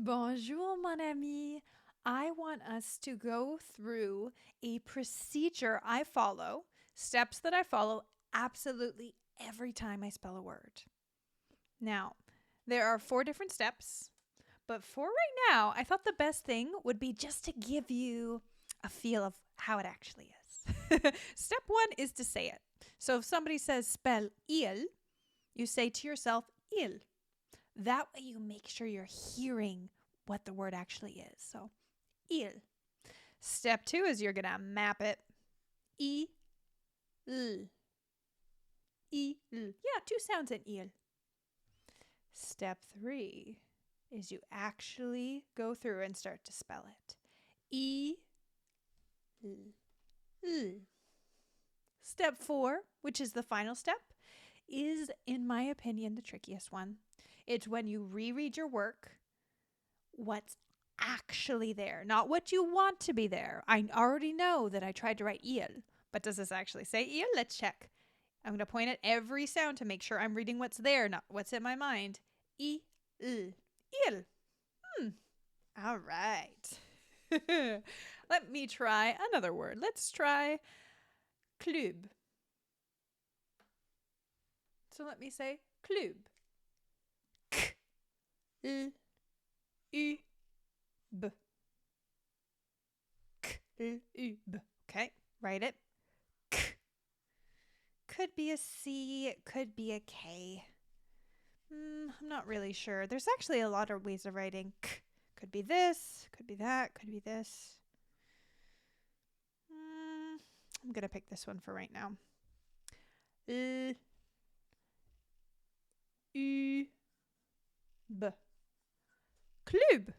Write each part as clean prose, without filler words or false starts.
Bonjour, mon ami. I want us to go through a procedure I follow, steps that I follow absolutely every time I spell a word. Now, there are 4 different steps, but for right now, I thought the best thing would be just to give you a feel of how it actually is. Step 1 is to say it. So if somebody says spell il, you say to yourself il. That way you make sure you're hearing what the word actually is. So, il. Step 2 is you're going to map it. I, l. I, l. Yeah, 2 sounds in il. Step 3 is you actually go through and start to spell it. I, l, l. Step 4, which is the final step, is, in my opinion, the trickiest one. It's when you reread your work, what's actually there, not what you want to be there. I already know that I tried to write il, but does this actually say il? Let's check. I'm going to point at every sound to make sure I'm reading what's there, not what's in my mind. I, il, il. All right. Let me try another word. Let's try club. So let me say club. K, l, u, b. K, l, u, b. Okay, write it. K. Could be a C, it could be a K. I'm not really sure. There's actually a lot of ways of writing K. Could be this, could be that, could be this. I'm going to pick this one for right now. L, U, B. Club.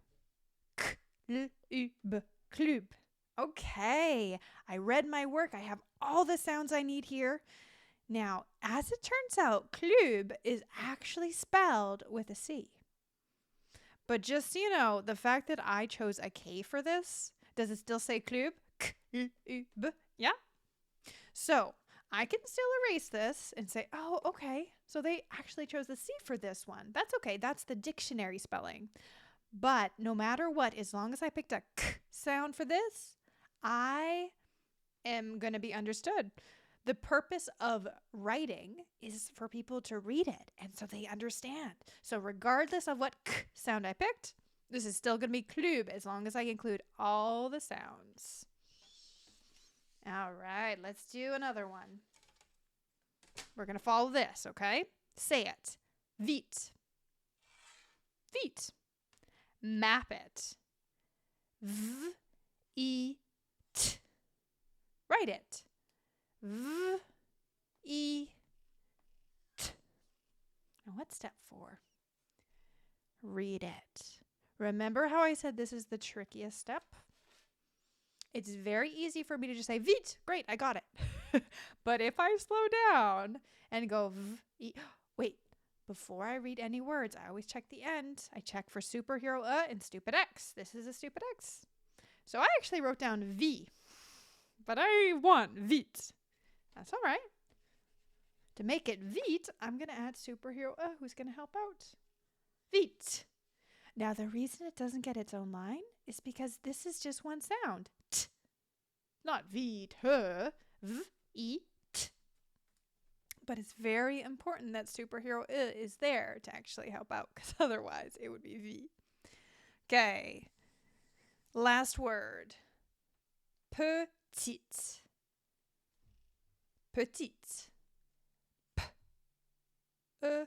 K, L, U, B. Club. Okay, I read my work. I have all the sounds I need here. Now, as it turns out, club is actually spelled with a C. But just so you know, the fact that I chose a K for this, does it still say club? K-L-U-B. Yeah? So, I can still erase this and say, oh, okay, so they actually chose the C for this one. That's okay. That's the dictionary spelling. But no matter what, as long as I picked a K sound for this, I am going to be understood. The purpose of writing is for people to read it, and so they understand. So regardless of what K sound I picked, this is still going to be club as long as I include all the sounds. All right, let's do another one. We're going to follow this, okay? Say it. Vite. Vite. Map it. V-I-T. Write it. V-I-T. Now what's step 4? Read it. Remember how I said this is the trickiest step? It's very easy for me to just say, vite, great, I got it. But if I slow down and go, wait, before I read any words, I always check the end. I check for superhero and stupid X. This is a stupid X. So I actually wrote down V, but I want vite. That's all right. To make it vite, I'm going to add superhero who's going to help out. Vite. Now, the reason it doesn't get its own line is because this is just one sound. T. Not vite, v-i-t. But it's very important that superhero is there to actually help out, because otherwise it would be V. Okay. Last word. Petite. Petite. P-E-T.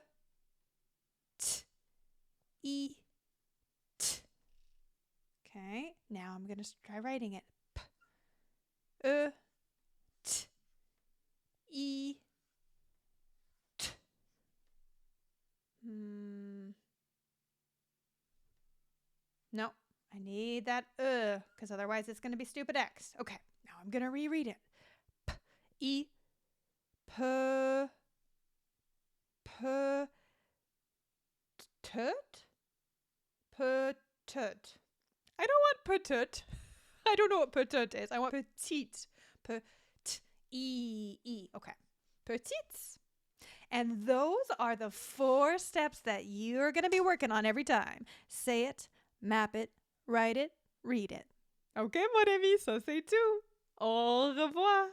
Okay, now I'm going to try writing it. P-E-T. No, I need that because otherwise it's going to be stupid X. Okay, now I'm going to reread it. P-E-P. Petite? Petite. I don't want petite. I don't know what petite is. I want petite. Petite. Okay. Petites. And those are the 4 steps that you're going to be working on every time. Say it, Map it, write it, read it. Ok, mon ami, ça c'est tout. Au revoir.